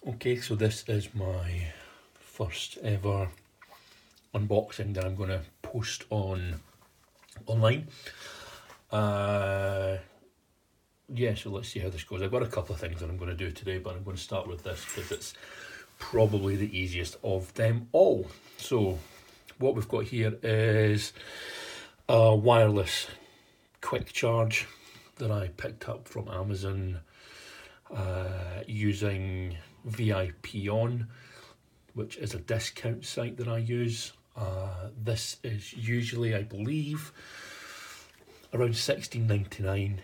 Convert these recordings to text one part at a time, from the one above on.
Okay, so this is my first ever unboxing that I'm going to post online. Yeah, so let's see how this goes. I've got a couple of things that I'm going to do today, but I'm going to start with this because it's probably the easiest of them all. So what we've got here is a wireless quick charge that I picked up from Amazon using VIP On, which is a discount site that I use. This is usually, I believe, around $16.99.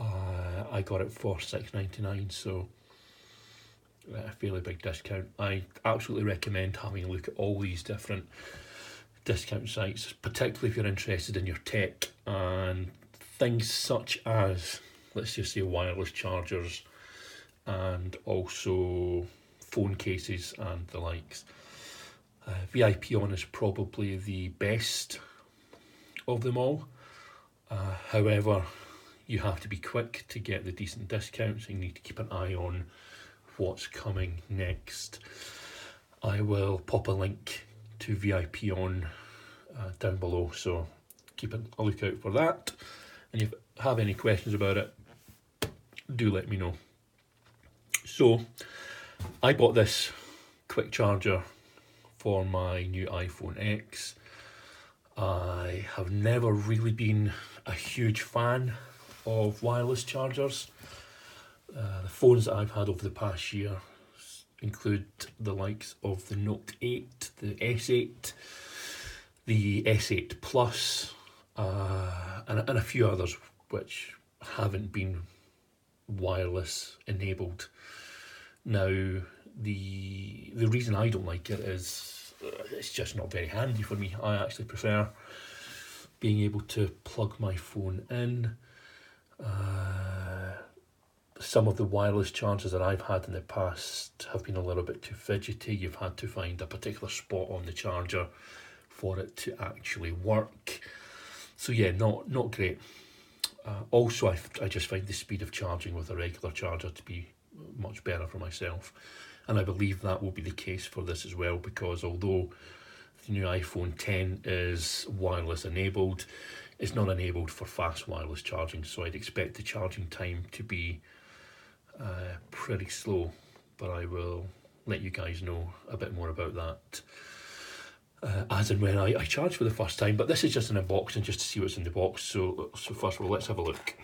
I got it for $6.99, so a fairly big discount. I absolutely recommend having a look at all these different discount sites, particularly if you're interested in your tech and things such as, let's just say, wireless chargers and also phone cases and the likes. VIP On is probably the best of them all. However, you have to be quick to get the decent discounts. You need to keep an eye on what's coming next. I will pop a link to VIP On down below, so keep a lookout for that. And if you have any questions about it, do let me know. So, I bought this quick charger for my new iPhone X. I have never really been a huge fan of wireless chargers. The phones that I've had over the past year include the likes of the Note 8, the S8, the S8 Plus, and a few others which haven't been wireless enabled. Now, the reason I don't like it is it's just not very handy for me. I actually prefer being able to plug my phone in. Some of the wireless chargers that I've had in the past have been a little bit too fidgety. You've had to find a particular spot on the charger for it to actually work. So yeah, not great. Also, I just find the speed of charging with a regular charger to be much better for myself. And I believe that will be the case for this as well, because although the new iPhone X is wireless enabled, it's not enabled for fast wireless charging, so I'd expect the charging time to be pretty slow, but I will let you guys know a bit more about that as and when I charge for the first time. But this is just an unboxing just to see what's in the box, so first of all, let's have a look.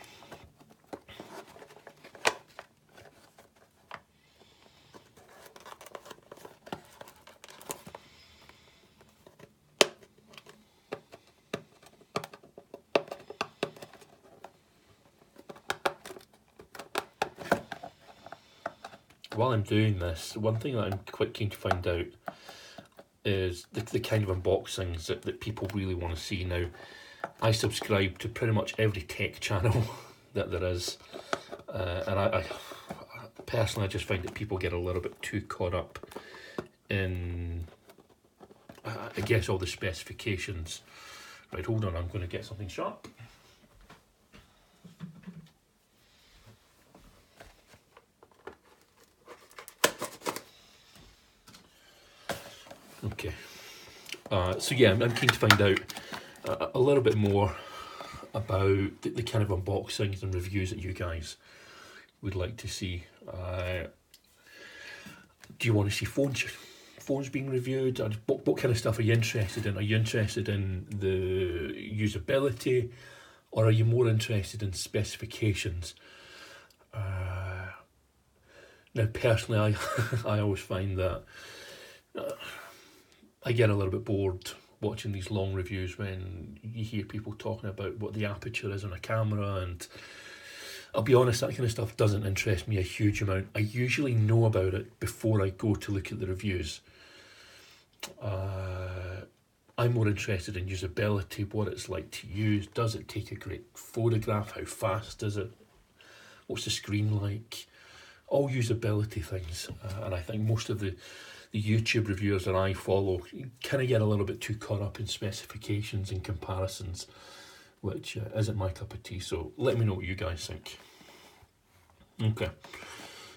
While I'm doing this, one thing that I'm quite keen to find out is the kind of unboxings that people really want to see. Now, I subscribe to pretty much every tech channel that there is, and I personally, I just find that people get a little bit too caught up in, I guess, all the specifications. Right, hold on, I'm going to get something sharp. Okay, so yeah, I'm keen to find out a little bit more about the kind of unboxings and reviews that you guys would like to see. Do you want to see phones being reviewed? What kind of stuff are you interested in? Are you interested in the usability, or are you more interested in specifications? Now, personally, I always find that I get a little bit bored watching these long reviews when you hear people talking about what the aperture is on a camera, and I'll be honest, that kind of stuff doesn't interest me a huge amount. I usually know about it before I go to look at the reviews. I'm more interested in usability, what it's like to use. Does it take a great photograph? How fast is it? What's the screen like? All usability things. And I think most of the YouTube reviewers that I follow kind of get a little bit too caught up in specifications and comparisons, which isn't my cup of tea. So let me know what you guys think. Okay,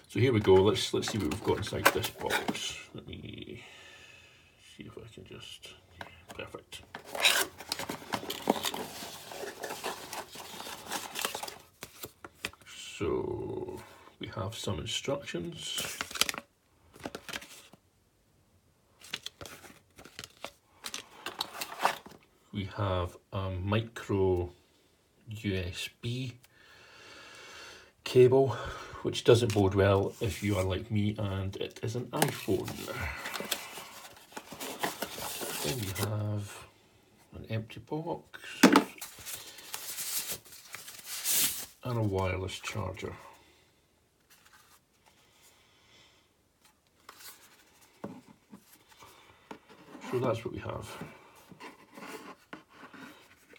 So here we go. Let's see what we've got inside this box. Let me see if I can just, perfect. So we have some instructions. We have a micro USB cable, which doesn't bode well if you are like me and it is an iPhone. Then we have an empty box and a wireless charger. So that's what we have.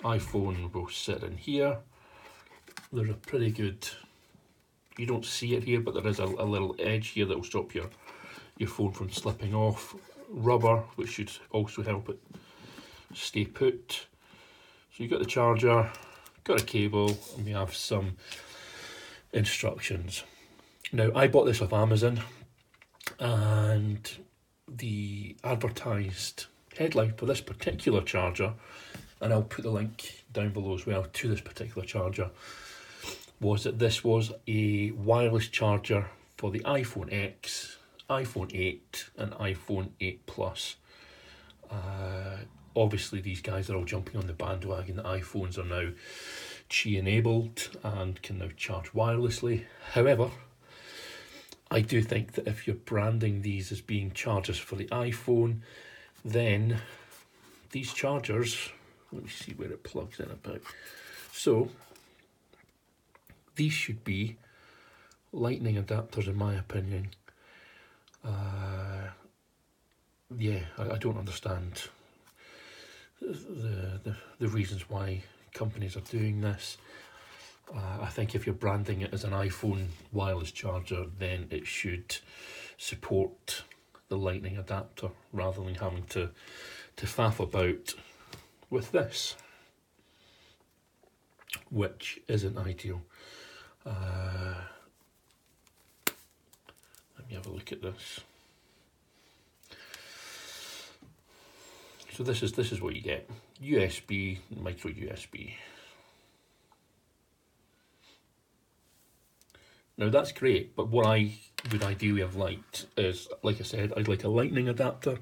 iPhone will sit in here. There's a pretty good, you don't see it here, but there is a little edge here that will stop your phone from slipping off. Rubber, which should also help it stay put. So you've got the charger, got a cable, and we have some instructions. Now, I bought this off Amazon, and the advertised headline for this particular charger, and I'll put the link down below as well to this particular charger, was that this was a wireless charger for the iPhone X, iPhone 8 and iPhone 8 Plus. Obviously these guys are all jumping on the bandwagon that iPhones are now Qi enabled and can now charge wirelessly. However, I do think that if you're branding these as being chargers for the iPhone, then these chargers, let me see where it plugs in about. So these should be lightning adapters in my opinion. Yeah, I don't understand the reasons why companies are doing this. I think if you're branding it as an iPhone wireless charger, then it should support the lightning adapter rather than having to faff about with this, which isn't ideal. Let me have a look at this. So this is what you get: USB, micro USB. Now that's great, but what I would ideally have liked is, like I said, I'd like a lightning adapter,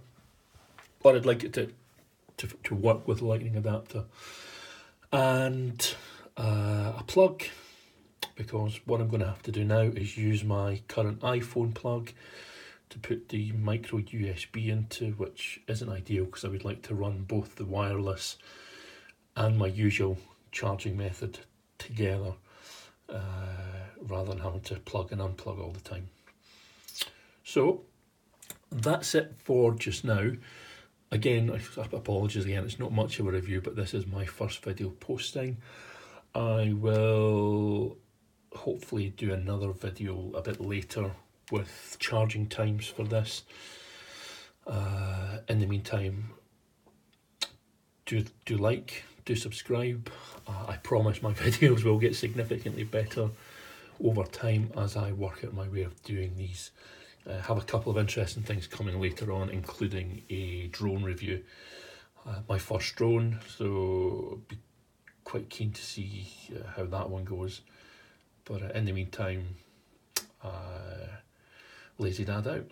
or I'd like it to work with a lightning adapter, and a plug, because what I'm going to have to do now is use my current iPhone plug to put the micro USB into, which isn't ideal because I would like to run both the wireless and my usual charging method together, rather than having to plug and unplug all the time. So that's it for just now. Again, apologies again, it's not much of a review, but this is my first video posting. I will hopefully do another video a bit later with charging times for this. In the meantime, do subscribe. I promise my videos will get significantly better over time as I work out my way of doing these. Have a couple of interesting things coming later on, including a drone review, my first drone, so be quite keen to see how that one goes. But in the meantime, lazy dad out.